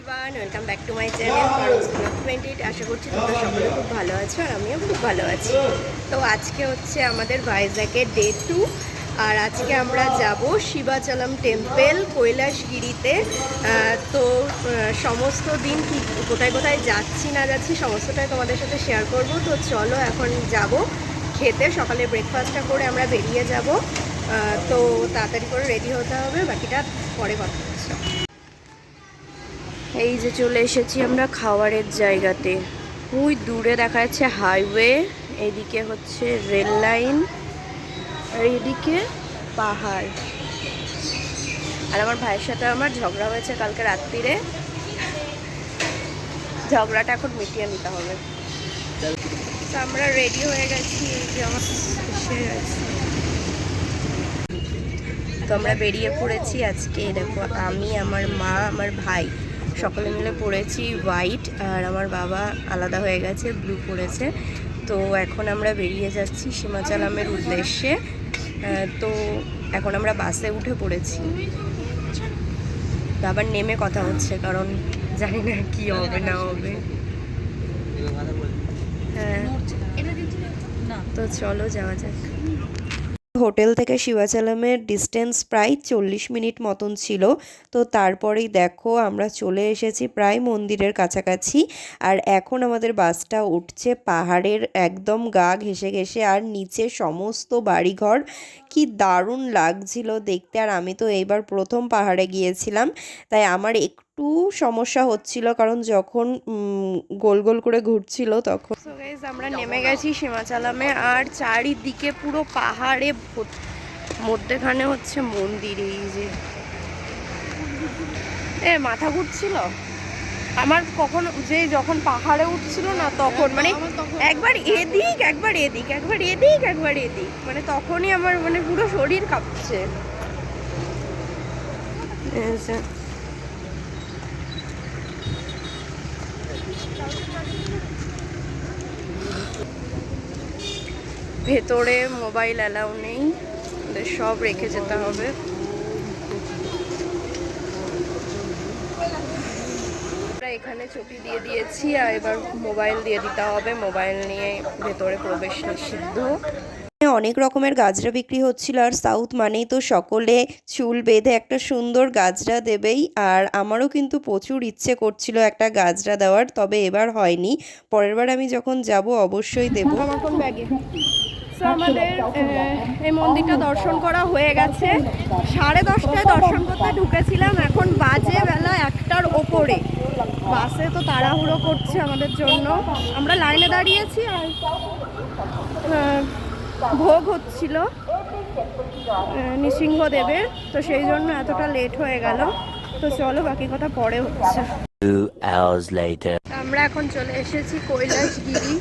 Everyone, welcome back to my channel Parul's blog 28। আশা করছি তোমরা সকলে খুব ভালো আছো আর আমিও খুব ভালো আছি। তো আজকে হচ্ছে আমাদের ভাইজ্যাগের ডে 2 আর আজকে আমরা যাব শিবাচলম টেম্পল কৈলাসগিরিতে। তো সমস্ত দিন কি কোথায় কোথায় যাচ্ছি না যাচ্ছি সমস্তটাই তোমাদের সাথে শেয়ার করব। তো চলো এখন যাব খেতে, সকালে ব্রেকফাস্টটা করে আমরা বেরিয়ে যাব। তো তাড়াতাড়ি করে রেডি হতে হবে, বাকিটা পরে কথা হচ্ছে। এই যে চলে এসেছি আমরা খাবারের জায়গাতে। ওই দূরে দেখা যাচ্ছে হাইওয়ে, এদিকে হচ্ছে রেল লাইন আর এদিকে পাহাড়। আর আমার ভাইয়ের সাথে আমার ঝগড়া হয়েছে কালকে রাত্রিরে, ঝগড়াটা এখন মিটিয়ে নিতে হবে। তো আমরা রেডি হয়ে গেছি, এই যে আমার এসে গেছি। তো আমরা বেরিয়ে পড়েছি আজকে। দেখো আমি, আমার মা, আমার ভাই সকলে মিলে পড়েছি হোয়াইট, আর আমার বাবা আলাদা হয়ে গেছে, ব্লু পড়েছে। তো এখন আমরা বেরিয়ে যাচ্ছি শিবাচলমের উদ্দেশ্যে। তো এখন আমরা বাসে উঠে পড়েছি। তো আবার নেমে কথা হচ্ছে, কারণ জানি না কি হবে না হবে। হ্যাঁ, তো চলো যাওয়া যাক। হোটেল থেকে শিবাচলমের ডিস্টেন্স প্রায় 40 মিনিট মতন ছিল। তো তারপরেই দেখো আমরা চলে এসেছি প্রায় মন্দিরের কাছাকাছি। আর এখন আমাদের বাসটা উঠছে পাহাড়ের একদম গা ঘেঁষে ঘেঁষে, আর নিচে সমস্ত বাড়িঘর। কি দারুণ লাগছিল দেখতে। আর আমি তো এইবার প্রথম পাহাড়ে গিয়েছিলাম, তাই আমার একটু সমস্যা হচ্ছিল, কারণ যখন গোল গোল করে ঘুরছিল তখন। সো গাইস, আমরা নেমে গেছি শিবাচলমে, আর চারিদিকে পুরো পাহাড়ে মধ্যেখানে হচ্ছে মন্দির। এই যে মাথা ঘুরছিল আমার কখনো, যে যখন পাহাড়ে উঠছিল না তখন, মানে একবার এদিক একবার এদিক, একবার এদিক একবার এদিক, মানে তখনই আমার মানে পুরো শরীর কাঁপছে। ভেতরে মোবাইল অ্যালাউ নেই, সব রেখে যেতে হবে। আমরা এখানে ছবি দিয়ে দিয়েছি, আর এবার মোবাইল দিয়ে দিতে হবে। মোবাইল নিয়ে ভেতরে প্রবেশ নিষিদ্ধ। অনেক রকমের গাজরা বিক্রি হচ্ছিল, আর সাউথ মানেই তো সকলে চুল বেঁধে একটা সুন্দর গাজরা দেবেই। আর আমারও কিন্তু প্রচুর ইচ্ছে করছিল একটা গাজরা দেওয়ার, তবে এবার হয়নি। পরের বার আমি যখন যাব অবশ্যই দেবো। আমাদের এই মন্দিরটা দর্শন করা হয়ে গেছে। 10:30টায় দর্শন করতে ঢুকেছিলাম, এখন বাজে বেলা 1টার ওপরে। বাসে তো তাড়াহুড়ো করছে আমাদের জন্য, আমরা লাইনে দাঁড়িয়েছি। আর ভোগ হচ্ছিল নৃসিংহদেবের, তো সেই জন্য এতটা লেট হয়ে গেল। তো চলো বাকি কথা পরে হচ্ছে। 2 hours later আমরা এখন চলে এসেছি কৈলাসগিরি।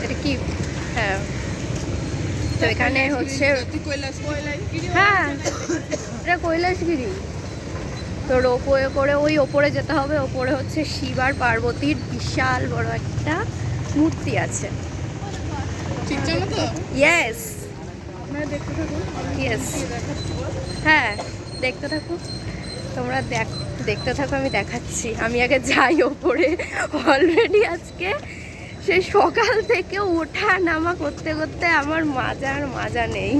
এটা কি? হ্যাঁ, তো এখানে হচ্ছে, হ্যাঁ এটা কৈলাসগিরি। তো রোপওয়ে করে ওই ওপরে যেতে হবে। ওপরে হচ্ছে শিব আর পার্বতীর বিশাল বড় একটা মূর্তি আছে। ইয়েস, ইয়েস, হ্যাঁ দেখতে থাকো তোমরা, দেখতে থাকো, আমি দেখাচ্ছি। আমি আগে যাই ওপরে। অলরেডি আজকে সেই সকাল থেকে ওঠা নামা করতে করতে আমার মাজা নেই।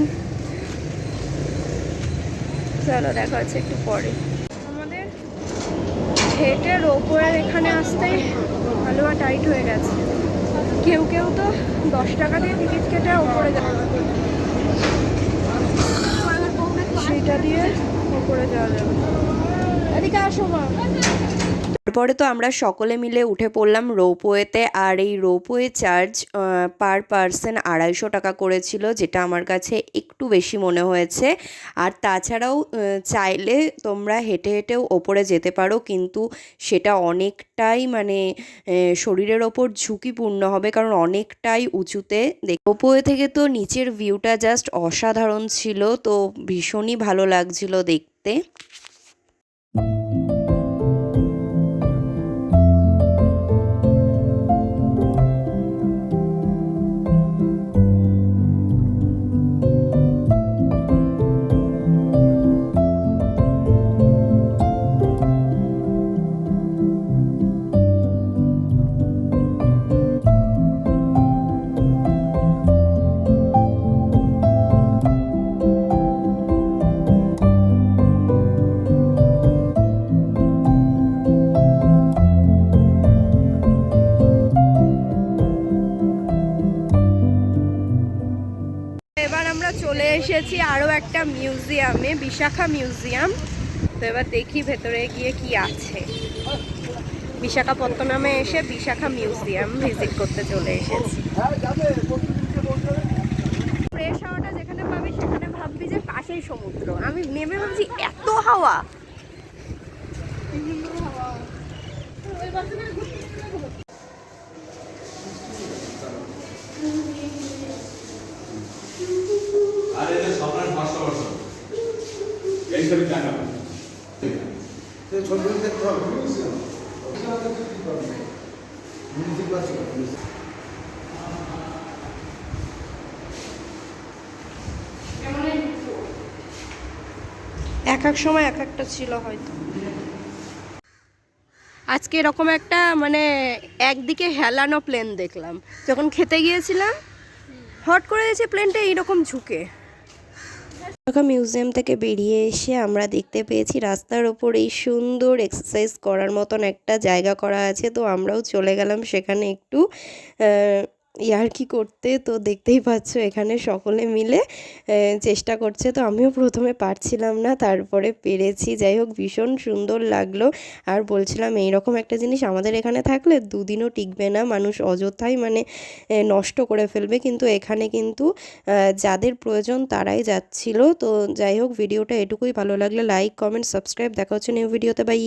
চলো দেখা হচ্ছে একটু পরে। আমাদের হেঁটে রোপওয়ে এখানে আসতে হালুয়া টাইট হয়ে গেছে। কেউ কেউ তো 10 টাকা দিয়ে টিকিট কেটে ওপরে যাবে, সেইটা দিয়ে ওপরে যাওয়া যাবে। এদিকে আসো মা। তারপরে তো আমরা সকলে মিলে উঠে পড়লাম রোপওয়েতে। আর এই রোপওয়ে চার্জ পার পারসন 250 টাকা করেছিল, যেটা আমার কাছে একটু বেশি মনে হয়েছে। আর তাছাড়াও চাইলে তোমরা হেঁটে হেঁটেও ওপরে যেতে পারো, কিন্তু সেটা অনেকটাই মানে শরীরের ওপর ঝুঁকিপূর্ণ হবে, কারণ অনেকটাই উঁচুতে। রোপওয়ে থেকে তো নিচের ভিউটা জাস্ট অসাধারণ ছিল, তো ভীষণই ভালো লাগছিল দেখতে। এসেছি আরও একটা মিউজিয়ামে, বিশাখা মিউজিয়াম। তো এবার দেখি ভেতরে গিয়ে কি আছে। বিশাখাপত্তনমে এসে বিশাখা মিউজিয়াম ভিজিট করতে চলে এসেছি। ফ্রেশ হাওয়াটা যেখানে পাবি সেখানে ভাববি যে পাশেই সমুদ্র। আমি নেমে ভাবছি এত হাওয়া। এক এক সময় এক একটা ছিল হয়তো। আজকে এরকম একটা মানে একদিকে হেলানো প্লেন দেখলাম যখন খেতে গিয়েছিলাম। হট করে দিয়েছে প্লেনটা এইরকম ঝুঁকে। মিউজিয়াম থেকে বেরিয়ে এসে আমরা দেখতে পেয়েছি রাস্তার ওপর এই সুন্দর এক্সারসাইজ করার মতন একটা জায়গা করা আছে। তো আমরাও চলে গেলাম সেখানে একটু ইয়ার্কি করতে। তো দেখতেই পাচ্ছ এখানে সকলে মিলে চেষ্টা করছে। তো আমিও প্রথমে পারছিলাম না, তারপরে পেরেছি। যাই হোক, ভীষণ সুন্দর লাগলো। আর বলছিলাম এইরকম একটা জিনিস আমাদের এখানে থাকলে দুদিনও টিকবে না, মানুষ অযথাই মানে নষ্ট করে ফেলবে। কিন্তু এখানে কিন্তু যাদের প্রয়োজন তারাই যাচ্ছিল। তো যাই হোক, ভিডিওটা এটুকুই। ভালো লাগলে লাইক, কমেন্ট, সাবস্ক্রাইব। দেখা হচ্ছে নিউ ভিডিওতে। বাই।